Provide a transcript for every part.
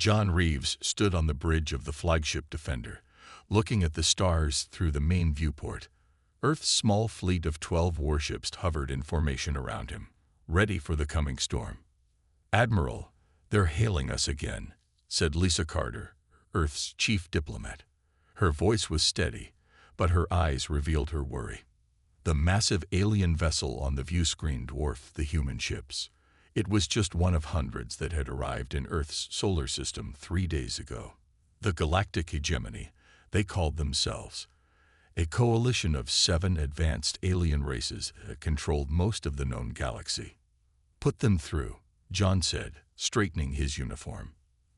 John Reeves stood on the bridge of the flagship Defender, looking at the stars through the main viewport. Earth's small fleet of 12 warships hovered in formation around him, ready for the coming storm. "Admiral, they're hailing us again," said Lisa Carter, Earth's chief diplomat. Her voice was steady, but her eyes revealed her worry. The massive alien vessel on the view screen dwarfed the human ships. It was just one of hundreds that had arrived in Earth's solar system 3 days ago. The Galactic Hegemony, they called themselves. A coalition of 7 advanced alien races that controlled most of the known galaxy. "Put them through," John said, straightening his uniform.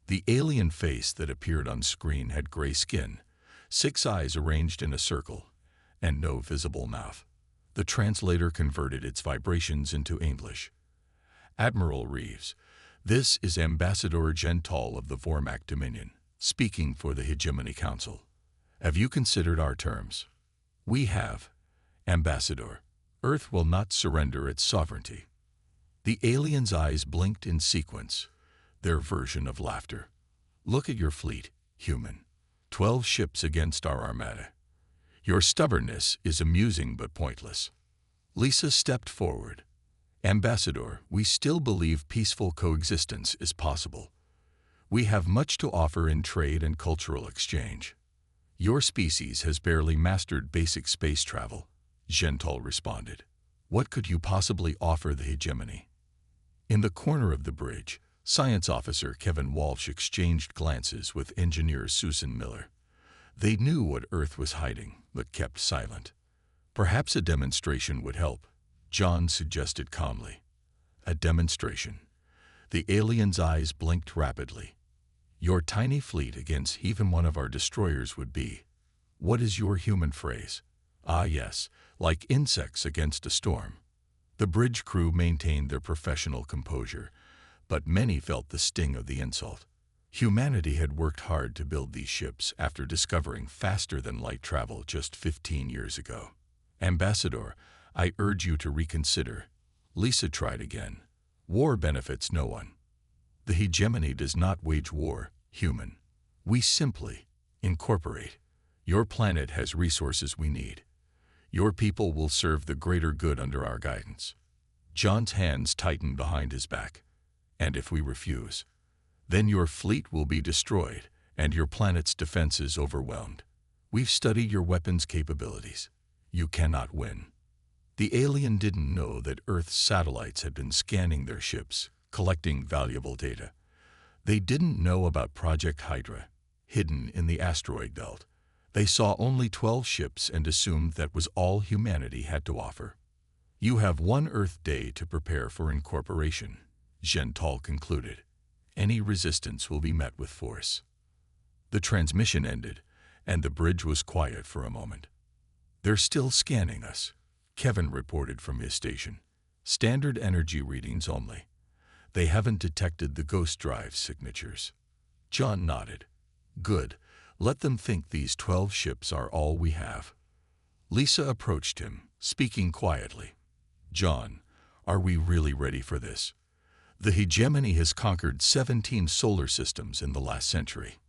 The alien face that appeared on screen had gray skin, 6 eyes arranged in a circle, and no visible mouth. The translator converted its vibrations into English. "Admiral Reeves, this is Ambassador Gentall of the Vormac Dominion, speaking for the Hegemony Council. Have you considered our terms?" "We have, Ambassador. Earth will not surrender its sovereignty." The alien's eyes blinked in sequence, their version of laughter. "Look at your fleet, human. 12 ships against our armada. Your stubbornness is amusing but pointless." Lisa stepped forward. "Ambassador, we still believe peaceful coexistence is possible. We have much to offer in trade and cultural exchange." "Your species has barely mastered basic space travel," Gentall responded. "What could you possibly offer the hegemony?" In the corner of the bridge, Science Officer Kevin Walsh exchanged glances with Engineer Susan Miller. They knew what Earth was hiding, but kept silent. "Perhaps a demonstration would help," John suggested calmly. "A demonstration?" The alien's eyes blinked rapidly. "Your tiny fleet against even one of our destroyers would be, what is your human phrase? Ah yes, like insects against a storm." The bridge crew maintained their professional composure, but many felt the sting of the insult. Humanity had worked hard to build these ships after discovering faster-than-light travel just 15 years ago. "Ambassador, I urge you to reconsider." Lisa tried again. "War benefits no one. The hegemony does not wage war, human. We simply incorporate. Your planet has resources we need. Your people will serve the greater good under our guidance." John's hands tightened behind his back. "And if we refuse, then your fleet will be destroyed and your planet's defenses overwhelmed. We've studied your weapons capabilities. You cannot win." The alien didn't know that Earth's satellites had been scanning their ships, collecting valuable data. They didn't know about Project Hydra, hidden in the asteroid belt. They saw only 12 ships and assumed that was all humanity had to offer. "You have 1 Earth day to prepare for incorporation," Gentall concluded. "Any resistance will be met with force." The transmission ended, and the bridge was quiet for a moment. "They're still scanning us," Kevin reported from his station. "Standard energy readings only. They haven't detected the ghost drive signatures." John nodded. "Good. Let them think these 12 ships are all we have." Lisa approached him, speaking quietly. "John, are we really ready for this? The hegemony has conquered 17 solar systems in the last century."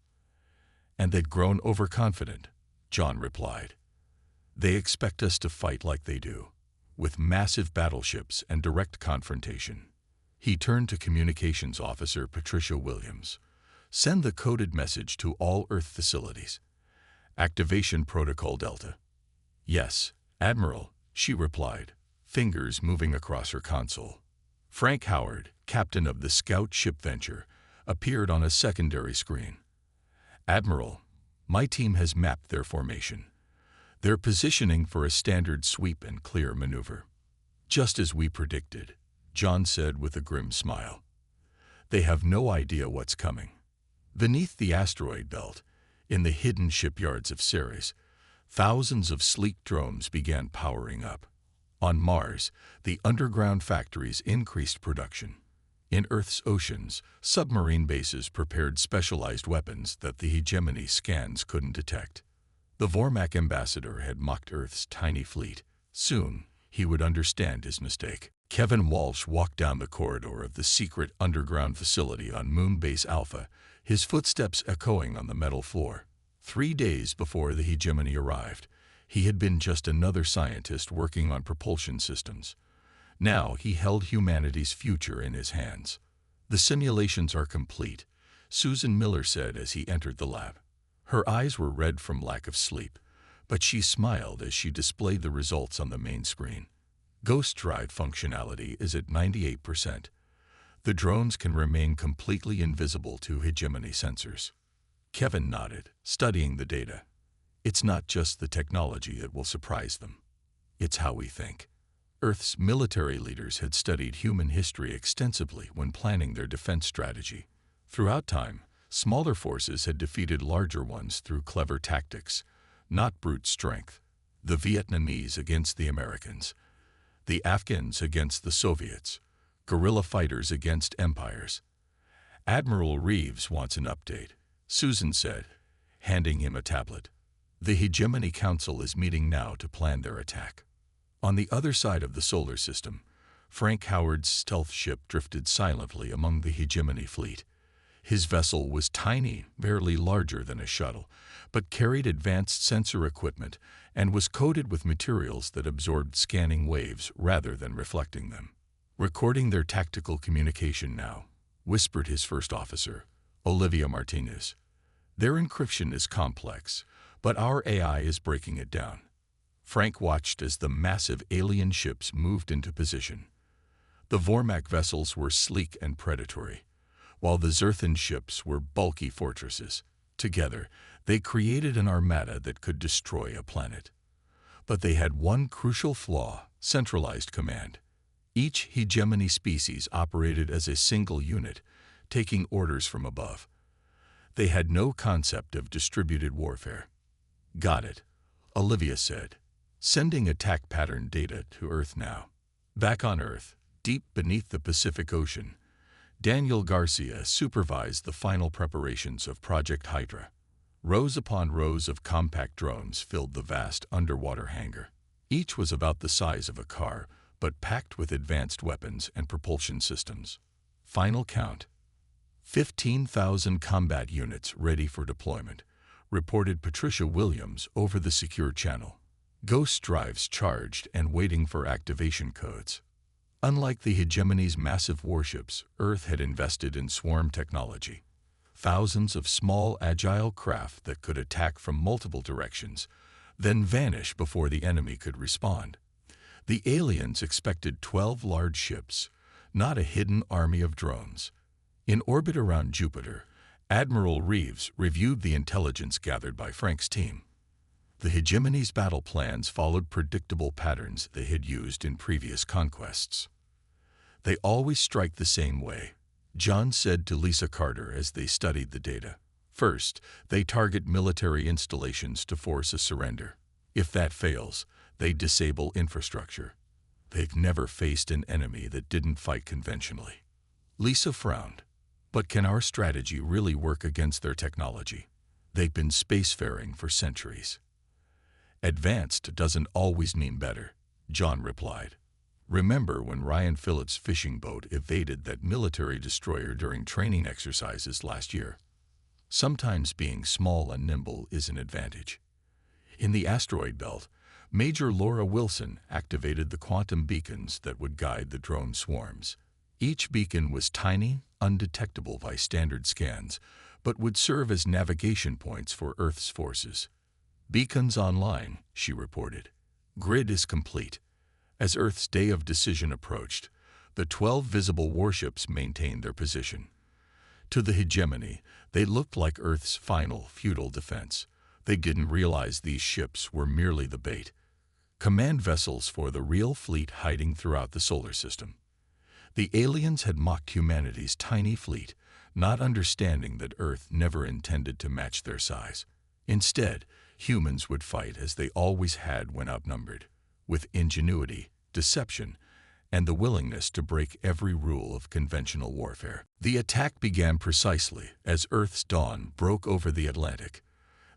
"And they've grown overconfident," John replied. "They expect us to fight like they do, with massive battleships and direct confrontation." He turned to Communications Officer Patricia Williams. "Send the coded message to all Earth facilities. Activation Protocol Delta." "Yes, Admiral," she replied, fingers moving across her console. Frank Howard, captain of the scout ship Venture, appeared on a secondary screen. "Admiral, my team has mapped their formation. They're positioning for a standard sweep and clear maneuver." "Just as we predicted," John said with a grim smile. "They have no idea what's coming." Beneath the asteroid belt, in the hidden shipyards of Ceres, thousands of sleek drones began powering up. On Mars, the underground factories increased production. In Earth's oceans, submarine bases prepared specialized weapons that the hegemony scans couldn't detect. The Vormac ambassador had mocked Earth's tiny fleet. Soon, he would understand his mistake. Kevin Walsh walked down the corridor of the secret underground facility on Moonbase Alpha, his footsteps echoing on the metal floor. 3 days before the hegemony arrived, he had been just another scientist working on propulsion systems. Now he held humanity's future in his hands. "The simulations are complete," Susan Miller said as he entered the lab. Her eyes were red from lack of sleep, but she smiled as she displayed the results on the main screen. Ghost drive functionality is at 98%. The drones can remain completely invisible to hegemony sensors. Kevin nodded, studying the data. "It's not just the technology that will surprise them. It's how we think." Earth's military leaders had studied human history extensively when planning their defense strategy. Throughout time, smaller forces had defeated larger ones through clever tactics, not brute strength. The Vietnamese against the Americans, the Afghans against the Soviets, guerrilla fighters against empires. "Admiral Reeves wants an update," Susan said, handing him a tablet. "The Hegemony Council is meeting now to plan their attack." On the other side of the solar system, Frank Howard's stealth ship drifted silently among the hegemony fleet. His vessel was tiny, barely larger than a shuttle, but carried advanced sensor equipment and was coated with materials that absorbed scanning waves rather than reflecting them. "Recording their tactical communication now," whispered his first officer, Olivia Martinez. "Their encryption is complex, but our AI is breaking it down." Frank watched as the massive alien ships moved into position. The Vormak vessels were sleek and predatory, while the Zerthan ships were bulky fortresses. Together, they created an armada that could destroy a planet. But they had one crucial flaw: centralized command. Each hegemony species operated as a single unit, taking orders from above. They had no concept of distributed warfare. "Got it," Olivia said, sending attack pattern data to Earth now. Back on Earth, deep beneath the Pacific Ocean, Daniel Garcia supervised the final preparations of Project Hydra. Rows upon rows of compact drones filled the vast underwater hangar. Each was about the size of a car, but packed with advanced weapons and propulsion systems. Final count: 15,000 combat units ready for deployment, reported Patricia Williams over the secure channel. Ghost drives charged and waiting for activation codes. Unlike the hegemony's massive warships, Earth had invested in swarm technology. Thousands of small, agile craft that could attack from multiple directions, then vanish before the enemy could respond. The aliens expected 12 large ships, not a hidden army of drones. In orbit around Jupiter, Admiral Reeves reviewed the intelligence gathered by Frank's team. The hegemony's battle plans followed predictable patterns they had used in previous conquests. "They always strike the same way," John said to Lisa Carter as they studied the data. "First, they target military installations to force a surrender. If that fails, they disable infrastructure. They've never faced an enemy that didn't fight conventionally." Lisa frowned. "But can our strategy really work against their technology? They've been spacefaring for centuries." "Advanced doesn't always mean better," John replied. "Remember when Ryan Phillips' fishing boat evaded that military destroyer during training exercises last year? Sometimes being small and nimble is an advantage." In the asteroid belt, Major Laura Wilson activated the quantum beacons that would guide the drone swarms. Each beacon was tiny, undetectable by standard scans, but would serve as navigation points for Earth's forces. "Beacons online," she reported. "Grid is complete." As Earth's day of decision approached, the 12 visible warships maintained their position. To the hegemony, they looked like Earth's final feudal defense. They didn't realize these ships were merely the bait, command vessels for the real fleet hiding throughout the solar system. The aliens had mocked humanity's tiny fleet, not understanding that Earth never intended to match their size. Instead, humans would fight as they always had when outnumbered, with ingenuity, deception, and the willingness to break every rule of conventional warfare. The attack began precisely as Earth's dawn broke over the Atlantic.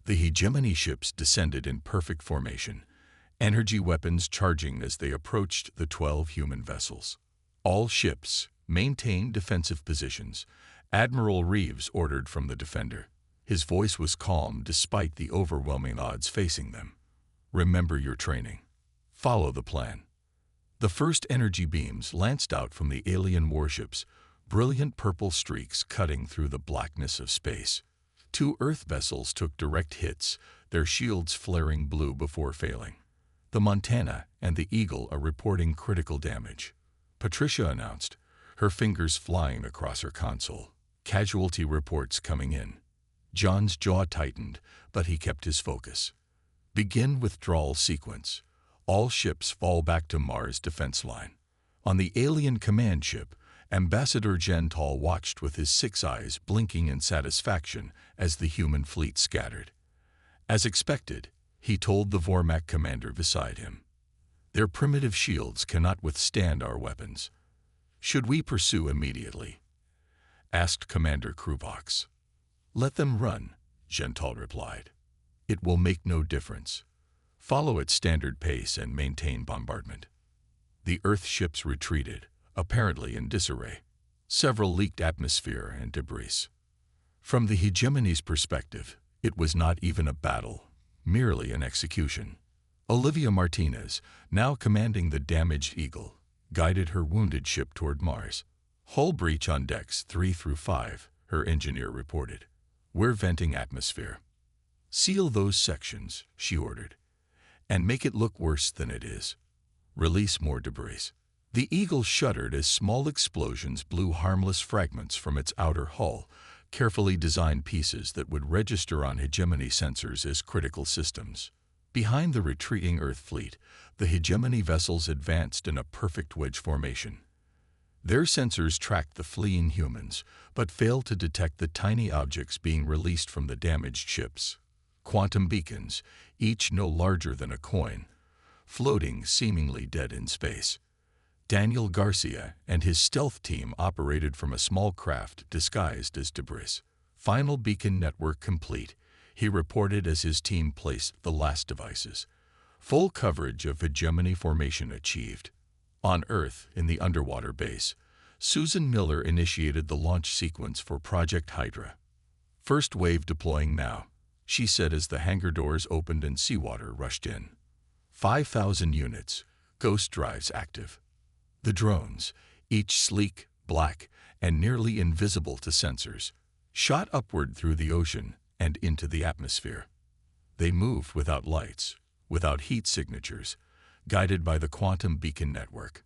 The hegemony ships descended in perfect formation, energy weapons charging as they approached the 12 human vessels. All ships maintained defensive positions, Admiral Reeves ordered from the Defender. His voice was calm despite the overwhelming odds facing them. Remember your training. Follow the plan. The first energy beams lanced out from the alien warships, brilliant purple streaks cutting through the blackness of space. 2 Earth vessels took direct hits, their shields flaring blue before failing. The Montana and the Eagle are reporting critical damage, Patricia announced, her fingers flying across her console. Casualty reports coming in. John's jaw tightened, but he kept his focus. Begin withdrawal sequence. All ships fall back to Mars defense line. On the alien command ship, Ambassador Gentall watched with his 6 eyes blinking in satisfaction as the human fleet scattered. As expected, he told the Vormak commander beside him, "Their primitive shields cannot withstand our weapons. Should we pursue immediately?" asked Commander Kruvox. "Let them run," Gentall replied. "It will make no difference. Follow its standard pace and maintain bombardment." The Earth ships retreated, apparently in disarray. Several leaked atmosphere and debris. From the hegemony's perspective, it was not even a battle, merely an execution. Olivia Martinez, now commanding the damaged Eagle, guided her wounded ship toward Mars. "Hull breach on decks 3 through 5, her engineer reported. "We're venting atmosphere." "Seal those sections," she ordered, "and make it look worse than it is. Release more debris." The Eagle shuddered as small explosions blew harmless fragments from its outer hull, carefully designed pieces that would register on hegemony sensors as critical systems. Behind the retreating Earth fleet, the hegemony vessels advanced in a perfect wedge formation. Their sensors tracked the fleeing humans, but failed to detect the tiny objects being released from the damaged ships. Quantum beacons, each no larger than a coin, floating seemingly dead in space. Daniel Garcia and his stealth team operated from a small craft disguised as debris. "Final beacon network complete," he reported as his team placed the last devices. "Full coverage of hegemony formation achieved." On Earth, in the underwater base, Susan Miller initiated the launch sequence for Project Hydra. "First wave deploying now," she said as the hangar doors opened and seawater rushed in. 5,000 units, ghost drives active. The drones, each sleek, black, and nearly invisible to sensors, shot upward through the ocean and into the atmosphere. They moved without lights, without heat signatures, guided by the quantum beacon network.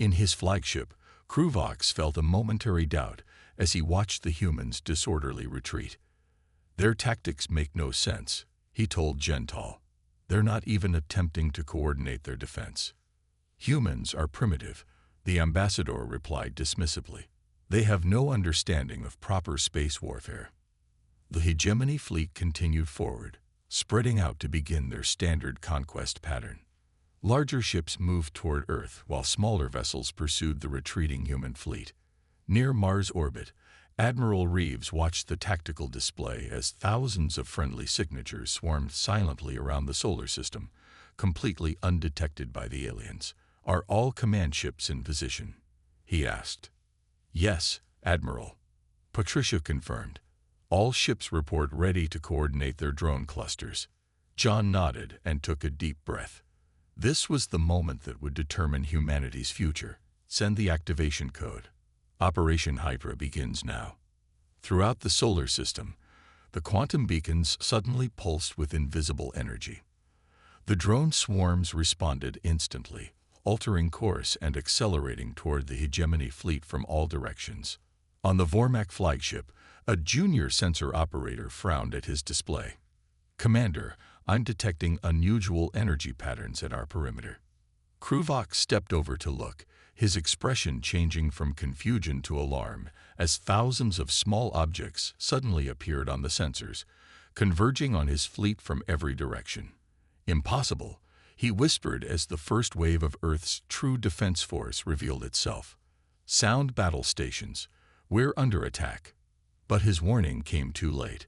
In his flagship, Kruvox felt a momentary doubt as he watched the humans' disorderly retreat. "Their tactics make no sense," he told Gentall. "They're not even attempting to coordinate their defense." "Humans are primitive," the ambassador replied dismissively. "They have no understanding of proper space warfare." The hegemony fleet continued forward, spreading out to begin their standard conquest pattern. Larger ships moved toward Earth while smaller vessels pursued the retreating human fleet. Near Mars orbit, Admiral Reeves watched the tactical display as thousands of friendly signatures swarmed silently around the solar system, completely undetected by the aliens. "Are all command ships in position?" he asked. "Yes, Admiral," Patricia confirmed. "All ships report ready to coordinate their drone clusters." John nodded and took a deep breath. This was the moment that would determine humanity's future. "Send the activation code. Operation Hydra begins now." Throughout the solar system, the quantum beacons suddenly pulsed with invisible energy. The drone swarms responded instantly, altering course and accelerating toward the hegemony fleet from all directions. On the Vormak flagship, a junior sensor operator frowned at his display. "Commander, I'm detecting unusual energy patterns at our perimeter." Kruvox stepped over to look, his expression changing from confusion to alarm as thousands of small objects suddenly appeared on the sensors, converging on his fleet from every direction. "Impossible," he whispered as the first wave of Earth's true defense force revealed itself. "Sound battle stations. We're under attack." But his warning came too late.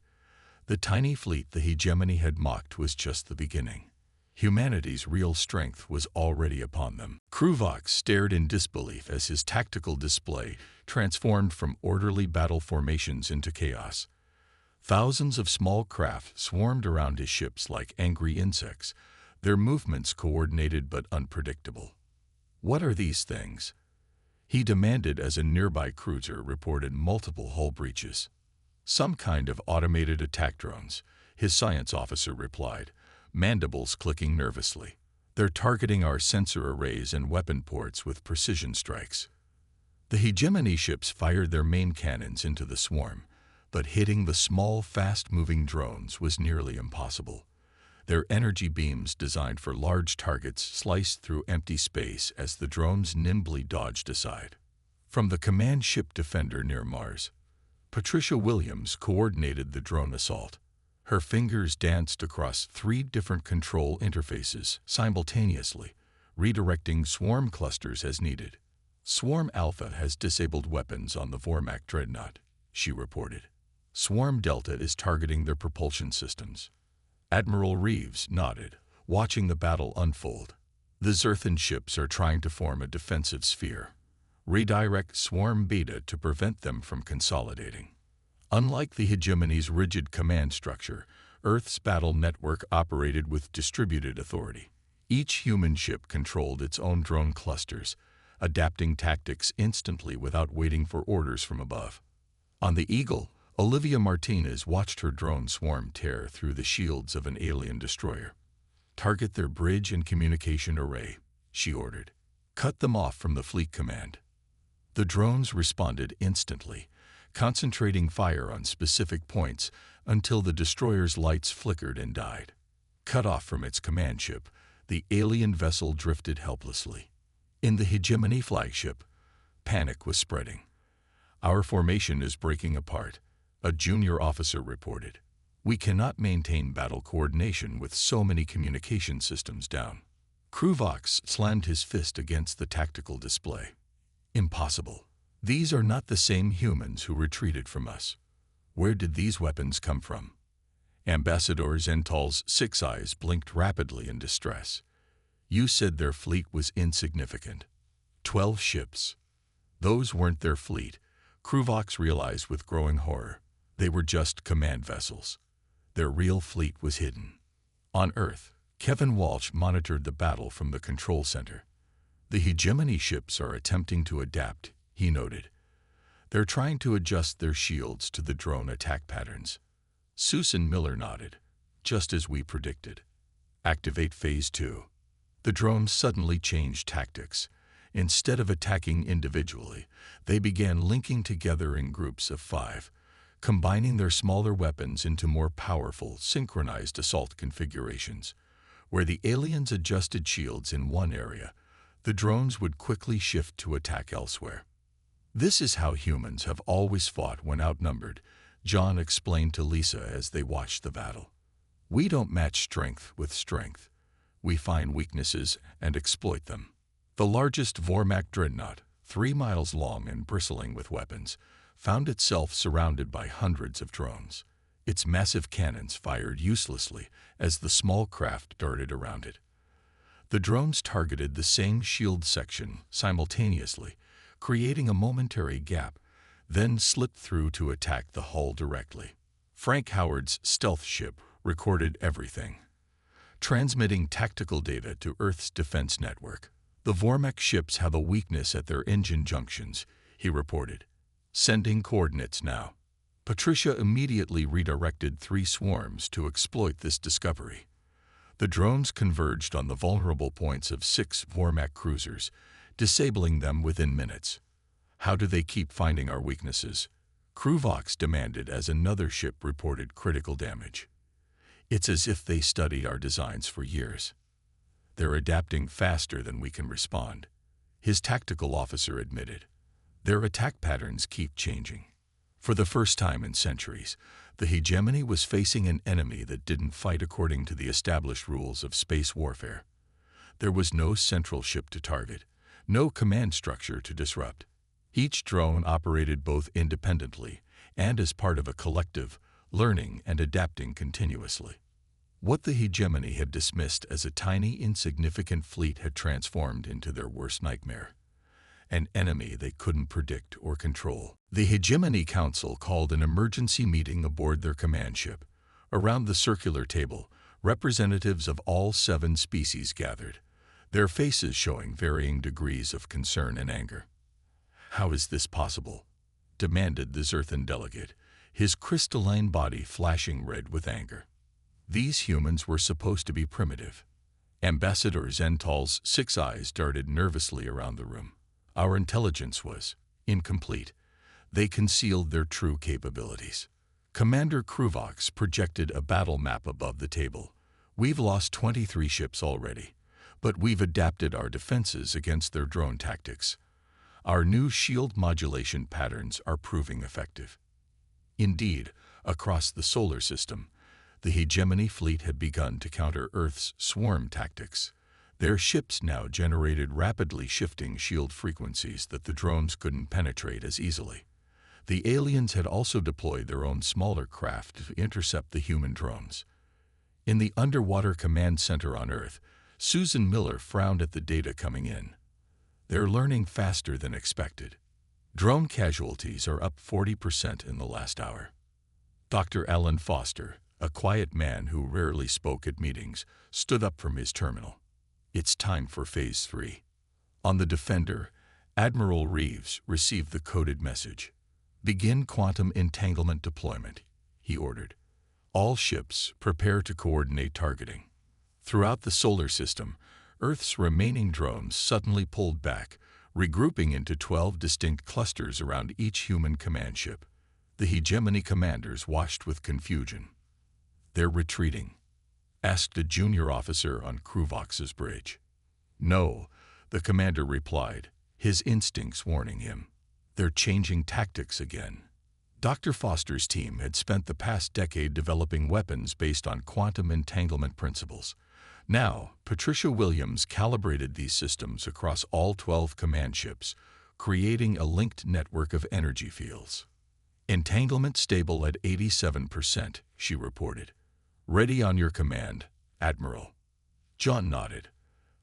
The tiny fleet the hegemony had mocked was just the beginning. Humanity's real strength was already upon them. Kruvox stared in disbelief as his tactical display transformed from orderly battle formations into chaos. Thousands of small craft swarmed around his ships like angry insects, their movements coordinated but unpredictable. "What are these things?" he demanded as a nearby cruiser reported multiple hull breaches. "Some kind of automated attack drones," his science officer replied, mandibles clicking nervously. "They're targeting our sensor arrays and weapon ports with precision strikes." The hegemony ships fired their main cannons into the swarm, but hitting the small, fast-moving drones was nearly impossible. Their energy beams designed for large targets sliced through empty space as the drones nimbly dodged aside. From the command ship Defender near Mars, Patricia Williams coordinated the drone assault. Her fingers danced across 3 different control interfaces simultaneously, redirecting swarm clusters as needed. "Swarm Alpha has disabled weapons on the Vormak Dreadnought," she reported. "Swarm Delta is targeting their propulsion systems." Admiral Reeves nodded, watching the battle unfold. "The Zerthan ships are trying to form a defensive sphere. Redirect Swarm Beta to prevent them from consolidating." Unlike the hegemony's rigid command structure, Earth's battle network operated with distributed authority. Each human ship controlled its own drone clusters, adapting tactics instantly without waiting for orders from above. On the Eagle, Olivia Martinez watched her drone swarm tear through the shields of an alien destroyer. "Target their bridge and communication array," she ordered. "Cut them off from the fleet command." The drones responded instantly, concentrating fire on specific points until the destroyer's lights flickered and died. Cut off from its command ship, the alien vessel drifted helplessly. In the hegemony flagship, panic was spreading. "Our formation is breaking apart," a junior officer reported. "We cannot maintain battle coordination with so many communication systems down." Kruvox slammed his fist against the tactical display. "Impossible. These are not the same humans who retreated from us. Where did these weapons come from?" Ambassador Zental's 6 eyes blinked rapidly in distress. "You said their fleet was insignificant. 12 ships. Those weren't their fleet," Kruvox realized with growing horror. "They were just command vessels. Their real fleet was hidden." On Earth, Kevin Walsh monitored the battle from the control center. "The hegemony ships are attempting to adapt," he noted. "They're trying to adjust their shields to the drone attack patterns." Susan Miller nodded. "Just as we predicted. Activate Phase 2. The drones suddenly changed tactics. Instead of attacking individually, they began linking together in groups of 5, combining their smaller weapons into more powerful, synchronized assault configurations. Where the aliens adjusted shields in one area, the drones would quickly shift to attack elsewhere. "This is how humans have always fought when outnumbered," John explained to Lisa as they watched the battle. "We don't match strength with strength. We find weaknesses and exploit them." The largest Vormak dreadnought, 3 miles long and bristling with weapons, found itself surrounded by hundreds of drones. Its massive cannons fired uselessly as the small craft darted around it. The drones targeted the same shield section simultaneously, creating a momentary gap, then slipped through to attack the hull directly. Frank Howard's stealth ship recorded everything, transmitting tactical data to Earth's defense network. "The Vormak ships have a weakness at their engine junctions," he reported. "Sending coordinates now." Patricia immediately redirected 3 swarms to exploit this discovery. The drones converged on the vulnerable points of 6 Vormak cruisers, disabling them within minutes. "How do they keep finding our weaknesses?" Kruvox demanded as another ship reported critical damage. "It's as if they studied our designs for years. They're adapting faster than we can respond," his tactical officer admitted. "Their attack patterns keep changing." For the first time in centuries, the hegemony was facing an enemy that didn't fight according to the established rules of space warfare. There was no central ship to target, no command structure to disrupt. Each drone operated both independently and as part of a collective, learning and adapting continuously. What the hegemony had dismissed as a tiny, insignificant fleet had transformed into their worst nightmare. an enemy they couldn't predict or control. The Hegemony Council called an emergency meeting aboard their command ship. Around the circular table, representatives of all 7 species gathered, their faces showing varying degrees of concern and anger. "How is this possible?" demanded the Zerthan delegate, his crystalline body flashing red with anger. These humans were supposed to be primitive. Ambassador Zental's 6 eyes darted nervously around the room. "Our intelligence was incomplete. They concealed their true capabilities." Commander Kruvox projected a battle map above the table. "We've lost 23 ships already, but we've adapted our defenses against their drone tactics. Our new shield modulation patterns are proving effective." Indeed, across the solar system, the Hegemony fleet had begun to counter Earth's swarm tactics. Their ships now generated rapidly shifting shield frequencies that the drones couldn't penetrate as easily. The aliens had also deployed their own smaller craft to intercept the human drones. In the underwater command center on Earth, Susan Miller frowned at the data coming in. "They're learning faster than expected. Drone casualties are up 40% in the last hour." Dr. Alan Foster, a quiet man who rarely spoke at meetings, stood up from his terminal. "It's time for Phase 3. On the Defender, Admiral Reeves received the coded message. "Begin quantum entanglement deployment," he ordered. "All ships prepare to coordinate targeting." Throughout the solar system, Earth's remaining drones suddenly pulled back, regrouping into 12 distinct clusters around each human command ship. The Hegemony commanders watched with confusion. "They're retreating?" asked a junior officer on Kruvox's bridge. "No," the commander replied, his instincts warning him. "They're changing tactics again." Dr. Foster's team had spent the past decade developing weapons based on quantum entanglement principles. Now, Patricia Williams calibrated these systems across all 12 command ships, creating a linked network of energy fields. "Entanglement stable at 87%, she reported. "Ready on your command, Admiral." John nodded.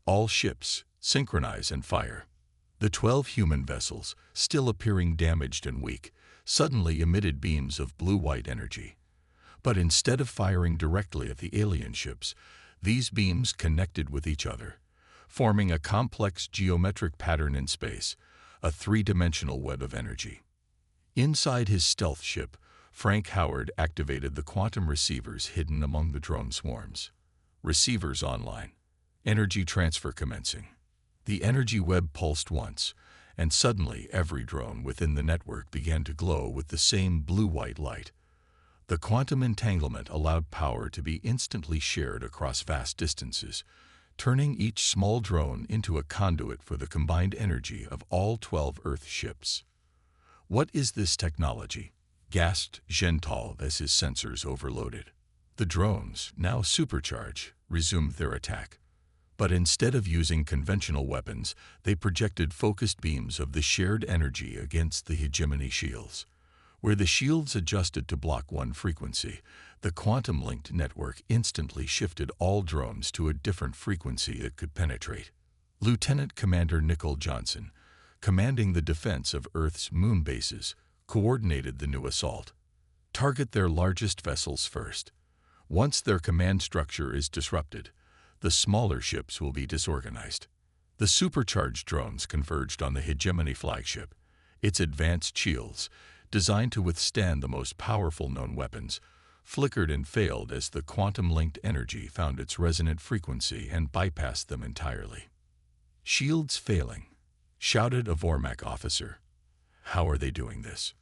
"All ships, synchronize and fire." The 12 human vessels, still appearing damaged and weak, suddenly emitted beams of blue-white energy. But instead of firing directly at the alien ships, these beams connected with each other, forming a complex geometric pattern in space, a 3-dimensional web of energy. Inside his stealth ship, Frank Howard activated the quantum receivers hidden among the drone swarms. Receivers online. Energy transfer commencing. The energy web pulsed once, and suddenly every drone within the network began to glow with the same blue-white light. The quantum entanglement allowed power to be instantly shared across vast distances, turning each small drone into a conduit for the combined energy of all 12 Earth ships. "What is this technology?" gasped Gental as his sensors overloaded. The drones, now supercharged, resumed their attack. But instead of using conventional weapons, they projected focused beams of the shared energy against the Hegemony shields. Where the shields adjusted to block one frequency, the quantum-linked network instantly shifted all drones to a different frequency it could penetrate. Lieutenant Commander Nicole Johnson, commanding the defense of Earth's moon bases, coordinated the new assault. "Target their largest vessels first. Once their command structure is disrupted, the smaller ships will be disorganized." The supercharged drones converged on the Hegemony flagship. Its advanced shields, designed to withstand the most powerful known weapons, flickered and failed as the quantum-linked energy found its resonant frequency and bypassed them entirely. "Shields failing," shouted a Vormac officer. "How are they doing this?"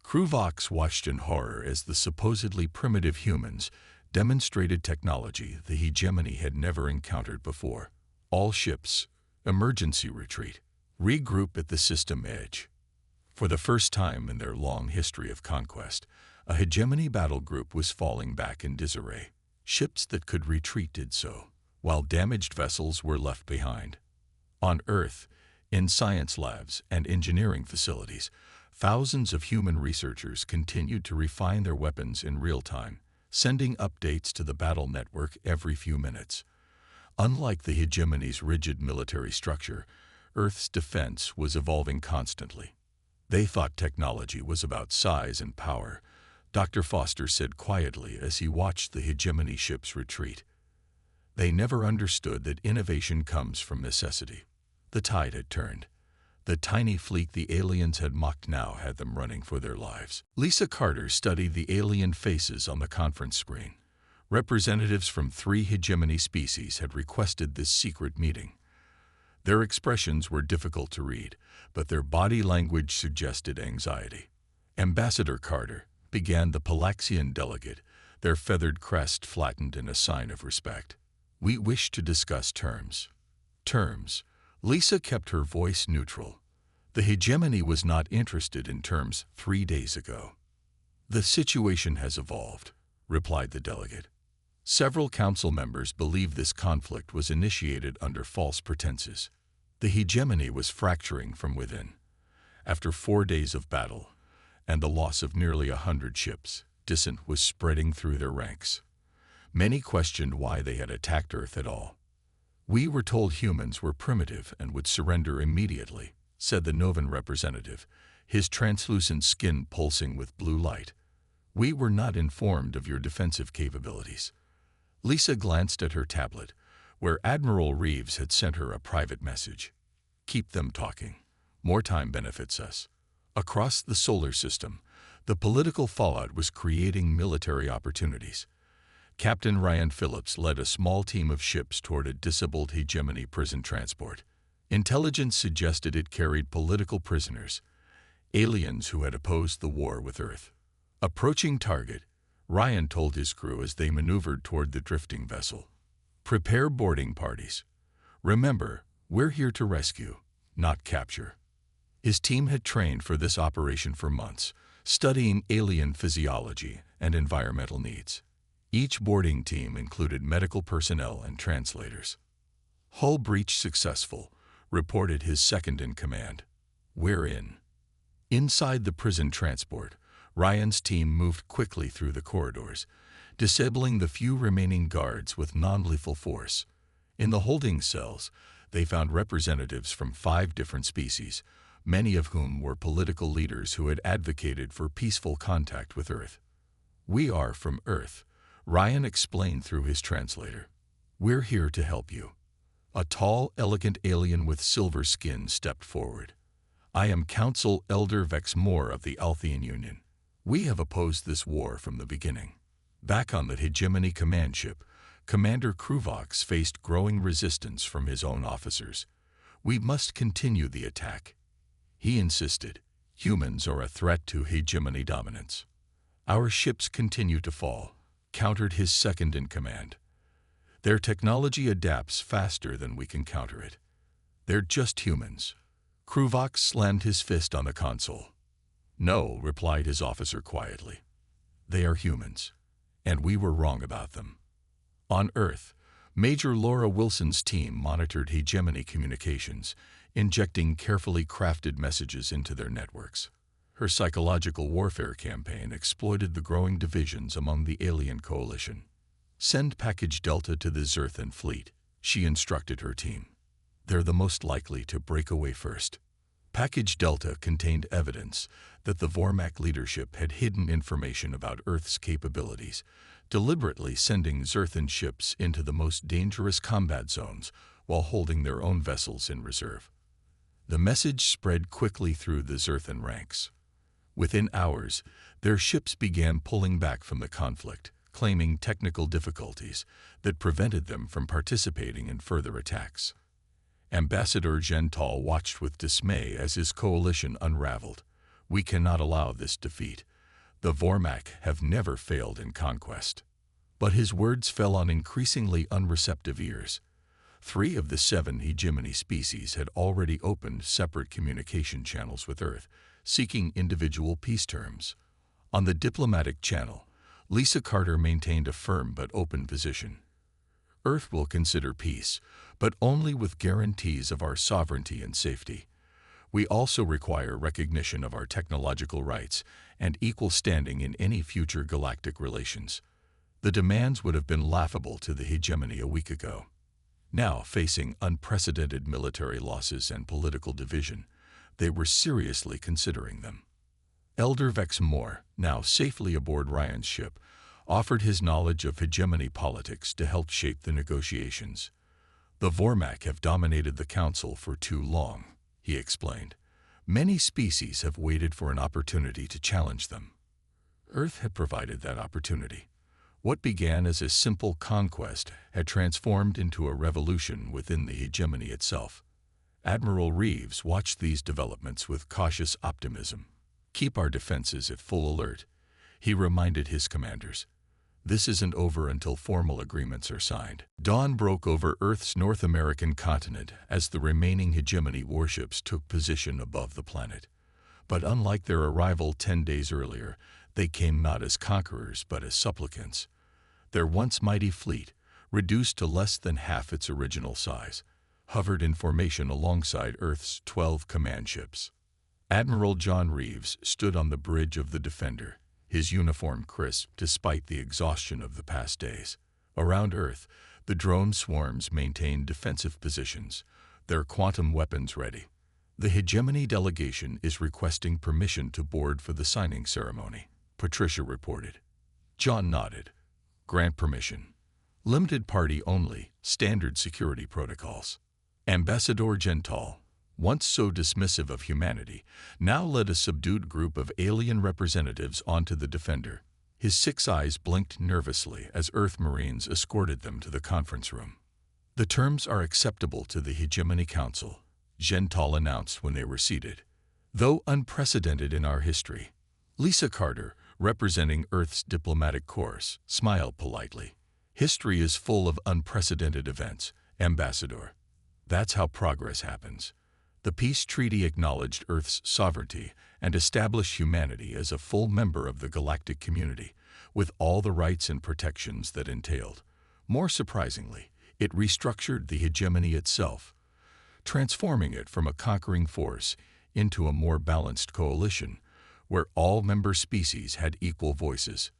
Kruvox watched in horror as the supposedly primitive humans demonstrated technology the Hegemony had never encountered before. "All ships, emergency retreat. Regroup at the system edge." For the first time in their long history of conquest, a Hegemony battle group was falling back in disarray. Ships that could retreat did so, while damaged vessels were left behind. On Earth, in science labs and engineering facilities, thousands of human researchers continued to refine their weapons in real time, sending updates to the battle network every few minutes. Unlike the Hegemony's rigid military structure, Earth's defense was evolving constantly. They thought technology was about size and power, Dr. Foster said quietly as he watched the hegemony ships retreat. They never understood that innovation comes from necessity. The tide had turned. The tiny fleet the aliens had mocked now had them running for their lives. Lisa Carter studied the alien faces on the conference screen. Representatives from 3 hegemony species had requested this secret meeting. Their expressions were difficult to read, but their body language suggested anxiety. Ambassador Carter, began the Palaxian delegate, their feathered crest flattened in a sign of respect. We wish to discuss terms. Terms. Lisa kept her voice neutral. The hegemony was not interested in terms 3 days ago. The situation has evolved, replied the delegate. Several council members believe this conflict was initiated under false pretenses. The hegemony was fracturing from within. After 4 days of battle, and the loss of nearly 100 ships, dissent was spreading through their ranks. Many questioned why they had attacked Earth at all. We were told humans were primitive and would surrender immediately, said the Novan representative, his translucent skin pulsing with blue light. We were not informed of your defensive capabilities. Lisa glanced at her tablet, where Admiral Reeves had sent her a private message. Keep them talking. More time benefits us. Across the solar system, the political fallout was creating military opportunities. Captain Ryan Phillips led a small team of ships toward a disabled hegemony prison transport. Intelligence suggested it carried political prisoners, aliens who had opposed the war with Earth. Approaching target, Ryan told his crew as they maneuvered toward the drifting vessel. Prepare boarding parties. Remember, we're here to rescue, not capture. His team had trained for this operation for months, studying alien physiology and environmental needs. Each boarding team included medical personnel and translators. Hull breach successful, reported his second-in-command. We're in. Inside the prison transport, Ryan's team moved quickly through the corridors, disabling the few remaining guards with non-lethal force. In the holding cells, they found representatives from 5 different species, many of whom were political leaders who had advocated for peaceful contact with Earth. We are from Earth, Ryan explained through his translator. We're here to help you. A tall, elegant alien with silver skin stepped forward. I am Council Elder Vex Moore of the Althean Union. We have opposed this war from the beginning. Back on the hegemony command ship, Commander Kruvox faced growing resistance from his own officers. We must continue the attack. He insisted, humans are a threat to hegemony dominance. Our ships continue to fall, countered his second-in-command. Their technology adapts faster than we can counter it. They're just humans. Kruvox slammed his fist on the console. No, replied his officer quietly. They are humans, and we were wrong about them. On Earth, Major Laura Wilson's team monitored hegemony communications, injecting carefully crafted messages into their networks. Her psychological warfare campaign exploited the growing divisions among the alien coalition. Send Package Delta to the Zerthan fleet, she instructed her team. They're the most likely to break away first. Package Delta contained evidence that the Vormak leadership had hidden information about Earth's capabilities, deliberately sending Zerthan ships into the most dangerous combat zones while holding their own vessels in reserve. The message spread quickly through the Zerthan ranks. Within hours, their ships began pulling back from the conflict, claiming technical difficulties that prevented them from participating in further attacks. Ambassador Gental watched with dismay as his coalition unraveled. We cannot allow this defeat. The Vormak have never failed in conquest. But his words fell on increasingly unreceptive ears. 3 of the 7 hegemony species had already opened separate communication channels with Earth, seeking individual peace terms. On the diplomatic channel, Lisa Carter maintained a firm but open position. Earth will consider peace, but only with guarantees of our sovereignty and safety. We also require recognition of our technological rights and equal standing in any future galactic relations. The demands would have been laughable to the hegemony a week ago. Now, facing unprecedented military losses and political division, they were seriously considering them. Elder Vex Moore, now safely aboard Ryan's ship, offered his knowledge of hegemony politics to help shape the negotiations. "The Vormak have dominated the Council for too long," he explained. "Many species have waited for an opportunity to challenge them. Earth had provided that opportunity. What began as a simple conquest had transformed into a revolution within the hegemony itself." Admiral Reeves watched these developments with cautious optimism. "Keep our defenses at full alert," he reminded his commanders. "This isn't over until formal agreements are signed." Dawn broke over Earth's North American continent as the remaining hegemony warships took position above the planet. But unlike their arrival 10 days earlier, they came not as conquerors but as supplicants. Their once mighty fleet, reduced to less than half its original size, hovered in formation alongside Earth's 12 command ships. Admiral John Reeves stood on the bridge of the Defender, his uniform crisp despite the exhaustion of the past days. Around Earth, the drone swarms maintained defensive positions, their quantum weapons ready. "The hegemony delegation is requesting permission to board for the signing ceremony," Patricia reported. John nodded. "Grant permission. Limited party only, standard security protocols." Ambassador Gentall, once so dismissive of humanity, now led a subdued group of alien representatives onto the Defender. His 6 eyes blinked nervously as Earth Marines escorted them to the conference room. "The terms are acceptable to the Hegemony Council," Gentall announced when they were seated. "Though unprecedented in our history." Lisa Carter, representing Earth's diplomatic corps, smiled politely. "History is full of unprecedented events, Ambassador. That's how progress happens." The peace treaty acknowledged Earth's sovereignty and established humanity as a full member of the galactic community, with all the rights and protections that entailed. More surprisingly, it restructured the hegemony itself, transforming it from a conquering force into a more balanced coalition, where all member species had equal voices.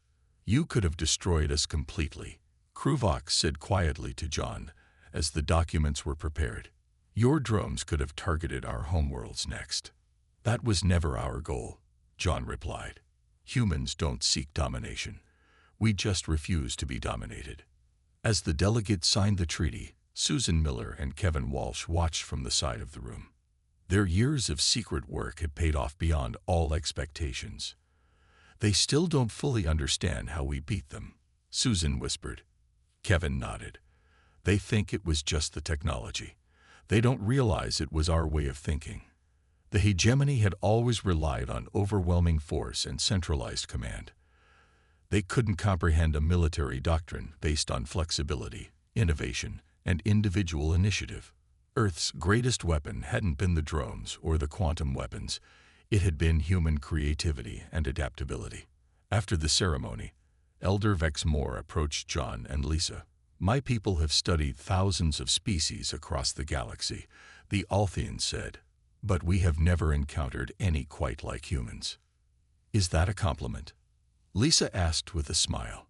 "You could have destroyed us completely," Kruvok said quietly to John as the documents were prepared. "Your drones could have targeted our homeworlds next." "That was never our goal," John replied. "Humans don't seek domination. We just refuse to be dominated." As the delegates signed the treaty, Susan Miller and Kevin Walsh watched from the side of the room. Their years of secret work had paid off beyond all expectations. "They still don't fully understand how we beat them," Susan whispered. Kevin nodded. "They think it was just the technology. They don't realize it was our way of thinking." The hegemony had always relied on overwhelming force and centralized command. They couldn't comprehend a military doctrine based on flexibility, innovation, and individual initiative. Earth's greatest weapon hadn't been the drones or the quantum weapons. It had been human creativity and adaptability. After the ceremony, Elder Vex Moore approached John and Lisa. "My people have studied thousands of species across the galaxy," the Althian said, "but we have never encountered any quite like humans." "Is that a compliment?" Lisa asked with a smile.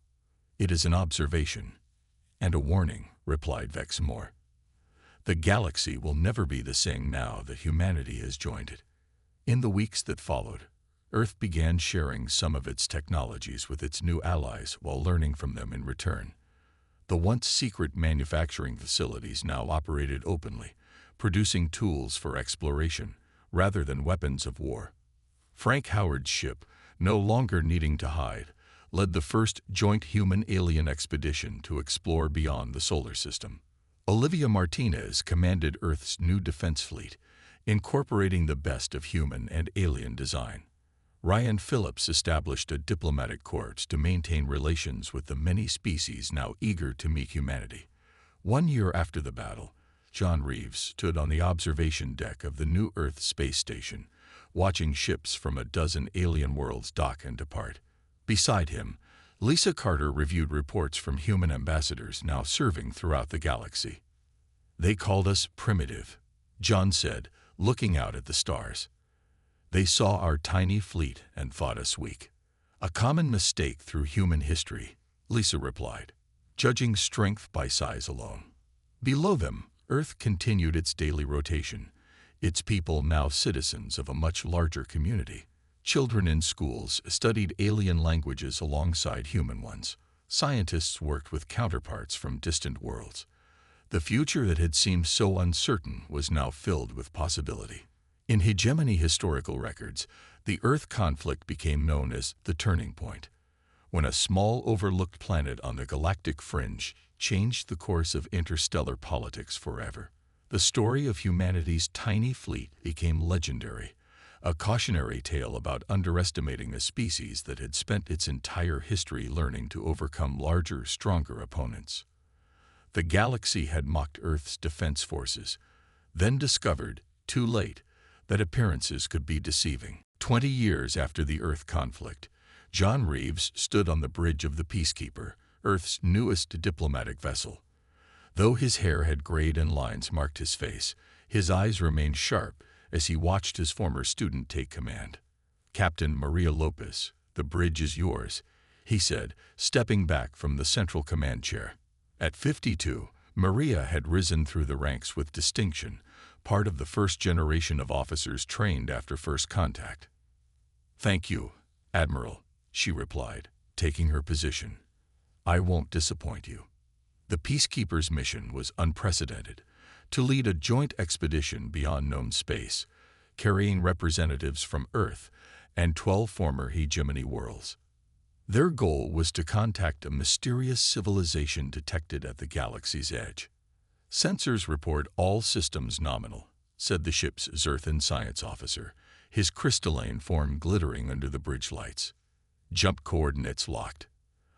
"It is an observation and a warning," replied Vex Moore. "The galaxy will never be the same now that humanity has joined it." In the weeks that followed, Earth began sharing some of its technologies with its new allies while learning from them in return. The once secret manufacturing facilities now operated openly, producing tools for exploration rather than weapons of war. Frank Howard's ship, no longer needing to hide, led the first joint human-alien expedition to explore beyond the solar system. Olivia Martinez commanded Earth's new defense fleet, incorporating the best of human and alien design. Ryan Phillips established a diplomatic corps to maintain relations with the many species now eager to meet humanity. 1 year after the battle, John Reeves stood on the observation deck of the New Earth space station, watching ships from a dozen alien worlds dock and depart. Beside him, Lisa Carter reviewed reports from human ambassadors now serving throughout the galaxy. "They called us primitive," John said, looking out at the stars. "They saw our tiny fleet and thought us weak." "A common mistake through human history," Lisa replied, "judging strength by size alone. Below them, Earth continued its daily rotation, its people now citizens of a much larger community. Children in schools studied alien languages alongside human ones. Scientists worked with counterparts from distant worlds. The future that had seemed so uncertain was now filled with possibility. In hegemony historical records, the Earth conflict became known as the turning point, when a small overlooked planet on the galactic fringe changed the course of interstellar politics forever. The story of humanity's tiny fleet became legendary, a cautionary tale about underestimating a species that had spent its entire history learning to overcome larger, stronger opponents. The galaxy had mocked Earth's defense forces, then discovered, too late, that appearances could be deceiving. 20 years after the Earth conflict, John Reeves stood on the bridge of the Peacekeeper, Earth's newest diplomatic vessel. Though his hair had grayed and lines marked his face, his eyes remained sharp as he watched his former student take command. "Captain Maria Lopez, the bridge is yours," he said, stepping back from the central command chair. At 52, Maria had risen through the ranks with distinction, part of the first generation of officers trained after first contact. "Thank you, Admiral," she replied, taking her position. "I won't disappoint you." The Peacekeeper's mission was unprecedented, to lead a joint expedition beyond known space, carrying representatives from Earth and 12 former hegemony worlds. Their goal was to contact a mysterious civilization detected at the galaxy's edge. "Sensors report all systems nominal," said the ship's Zerthan science officer, his crystalline form glittering under the bridge lights. "Jump coordinates locked."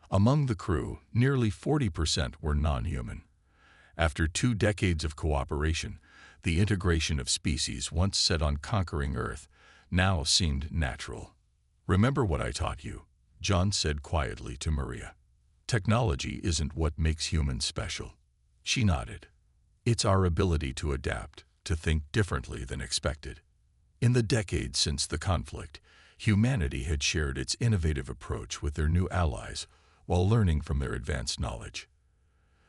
Among the crew, nearly 40% were non-human. After 2 decades of cooperation, the integration of species once set on conquering Earth now seemed natural. "Remember what I taught you," John said quietly to Maria. "Technology isn't what makes humans special." She nodded. "It's our ability to adapt, to think differently than expected." In the decades since the conflict, humanity had shared its innovative approach with their new allies while learning from their advanced knowledge.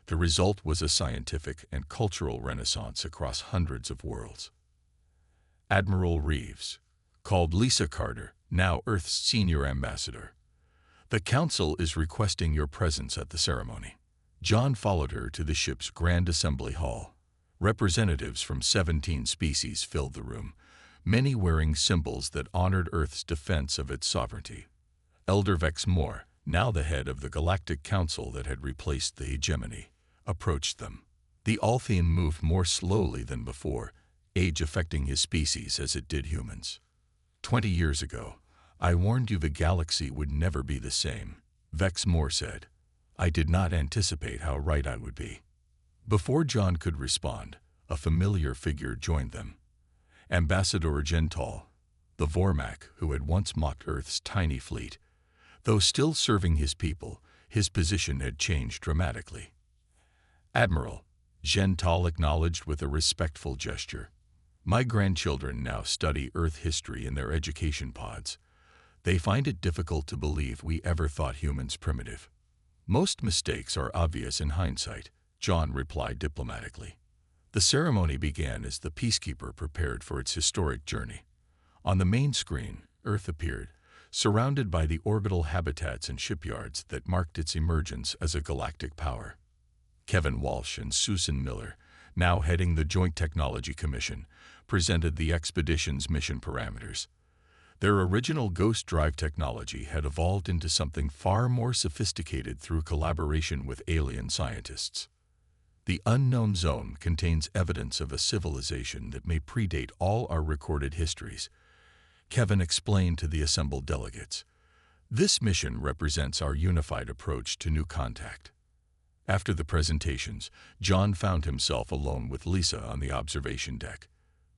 The result was a scientific and cultural renaissance across hundreds of worlds. Admiral Reeves, called Lisa Carter, now Earth's senior ambassador. "The Council is requesting your presence at the ceremony." John followed her to the ship's Grand Assembly Hall. Representatives from 17 species filled the room, many wearing symbols that honored Earth's defense of its sovereignty. Elder Vex Moore, now the head of the Galactic Council that had replaced the hegemony, approached them. The Althean moved more slowly than before, age affecting his species as it did humans. 20 years ago, I warned you the galaxy would never be the same, Vex Moore said. I did not anticipate how right I would be. Before John could respond, a familiar figure joined them. Ambassador Gental, the Vormak who had once mocked Earth's tiny fleet. Though still serving his people, his position had changed dramatically. "Admiral," Gental acknowledged with a respectful gesture. "My grandchildren now study Earth history in their education pods. They find it difficult to believe we ever thought humans primitive." "Most mistakes are obvious in hindsight," John replied diplomatically. The ceremony began as the Peacekeeper prepared for its historic journey. On the main screen, Earth appeared, surrounded by the orbital habitats and shipyards that marked its emergence as a galactic power. Kevin Walsh and Susan Miller, now heading the Joint Technology Commission, presented the expedition's mission parameters. Their original ghost drive technology had evolved into something far more sophisticated through collaboration with alien scientists. The unknown zone contains evidence of a civilization that may predate all our recorded histories, Kevin explained to the assembled delegates. This mission represents our unified approach to new contact. After the presentations, John found himself alone with Lisa on the observation deck.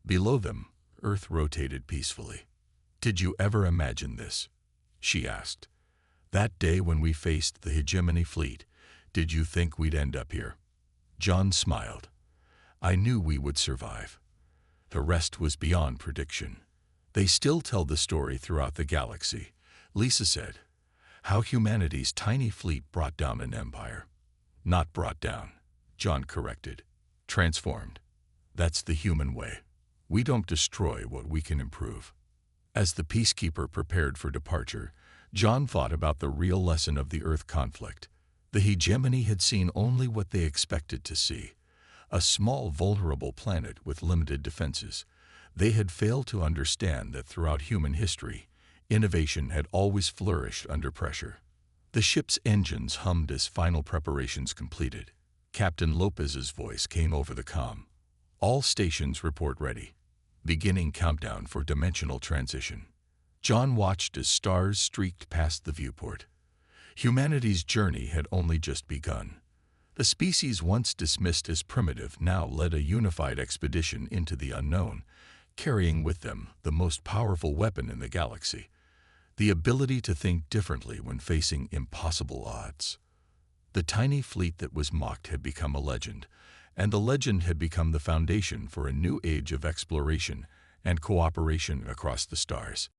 Below them, Earth rotated peacefully. "Did you ever imagine this?" she asked. "That day when we faced the hegemony fleet, did you think we'd end up here?" John smiled. "I knew we would survive. The rest was beyond prediction." "They still tell the story throughout the galaxy," Lisa said. "How humanity's tiny fleet brought down an empire." "Not brought down," John corrected. transformed. That's the human way. We don't destroy what we can improve. As the peacekeeper prepared for departure, John thought about the real lesson of the Earth conflict. The hegemony had seen only what they expected to see, a small, vulnerable planet with limited defenses. They had failed to understand that throughout human history, innovation had always flourished under pressure. The ship's engines hummed as final preparations completed. Captain Lopez's voice came over the comm. All stations report ready. Beginning countdown for dimensional transition. John watched as stars streaked past the viewport. Humanity's journey had only just begun. The species once dismissed as primitive now led a unified expedition into the unknown, carrying with them the most powerful weapon in the galaxy, the ability to think differently when facing impossible odds. The tiny fleet that was mocked had become a legend, and the legend had become the foundation for a new age of exploration and cooperation across the stars.